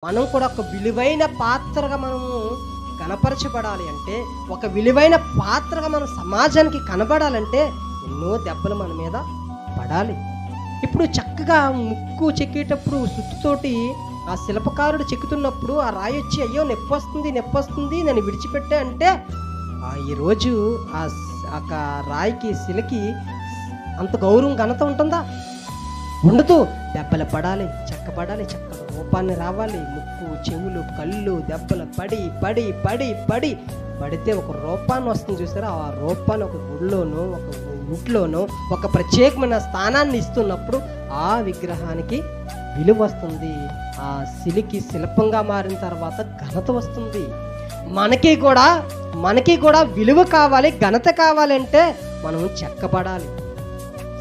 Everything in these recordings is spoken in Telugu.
మనం కూడా ఒక విలువైన పాత్రగా మనము కనపరచబడాలి అంటే, ఒక విలువైన పాత్రగా మనం సమాజానికి కనబడాలంటే ఎన్నో దెబ్బలు మన మీద పడాలి. ఇప్పుడు చక్కగా ముక్కు చెక్కేటప్పుడు సుత్తుతోటి ఆ శిల్పకారుడు చెక్కుతున్నప్పుడు ఆ రాయి వచ్చి అయ్యో నొప్పొస్తుంది నన్ను విడిచిపెట్టే అంటే ఈరోజు ఆ రాయికి శిలకి అంత గౌరవం ఘనత ఉంటుందా? ఉండదు. దెబ్బలు పడాలి, చెక్కబడాలి, చక్కగా రూపాన్ని రావాలి. ముక్కు, చెవులు, కళ్ళు దెబ్బలు పడి పడి పడి పడి పడితే ఒక రూపాన్ని వస్తుంది చూసారా? ఆ రూపాన్ని ఒక గుడిలోనో ఒక ఇంట్లోనో ఒక ప్రత్యేకమైన స్థానాన్ని ఇస్తున్నప్పుడు ఆ విగ్రహానికి విలువ వస్తుంది. ఆ శిలికి శిల్పంగా మారిన తర్వాత ఘనత వస్తుంది. మనకి కూడా విలువ కావాలి, ఘనత కావాలంటే మనం చెక్కబడాలి.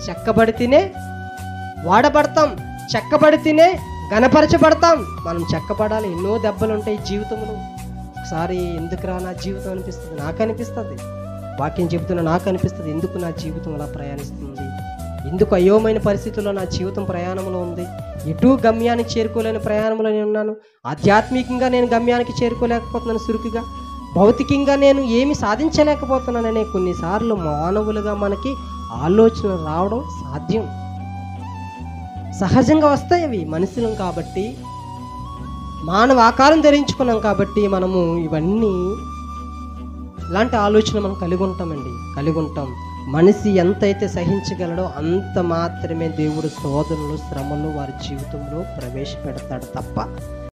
చెక్కబడితేనే వాడబడతాం, చెక్కబడితేనే గణపరచబడతాం. మనం చెక్కబడాలి. ఎన్నో దెబ్బలు ఉంటాయి జీవితంలో. ఒకసారి ఎందుకురా నా జీవితం అనిపిస్తుంది, నాకు అనిపిస్తుంది. వాక్యం చెబుతున్నా నాకు అనిపిస్తుంది, ఎందుకు నా జీవితం అలా ప్రయాణిస్తుంది, ఎందుకు అయోమైన పరిస్థితుల్లో నా జీవితం ప్రయాణంలో ఉంది, ఎటు గమ్యానికి చేరుకోలేని ప్రయాణంలో నేను ఉన్నాను. ఆధ్యాత్మికంగా నేను గమ్యానికి చేరుకోలేకపోతున్నాను, సురుకుగా భౌతికంగా నేను ఏమి సాధించలేకపోతున్నాననే కొన్నిసార్లు మానవులుగా మనకి ఆలోచన రావడం సాధ్యం, సహజంగా వస్తాయి. అవి మనుషులం కాబట్టి, మానవ ఆకారం ధరించుకున్నాం కాబట్టి మనము ఇవన్నీ ఇలాంటి ఆలోచన మనం కలిగి ఉంటాం. మనిషి ఎంతైతే సహించగలడో అంత మాత్రమే దేవుడు శోధనలు, శ్రమలు వారి జీవితంలో ప్రవేశపెడతాడు తప్ప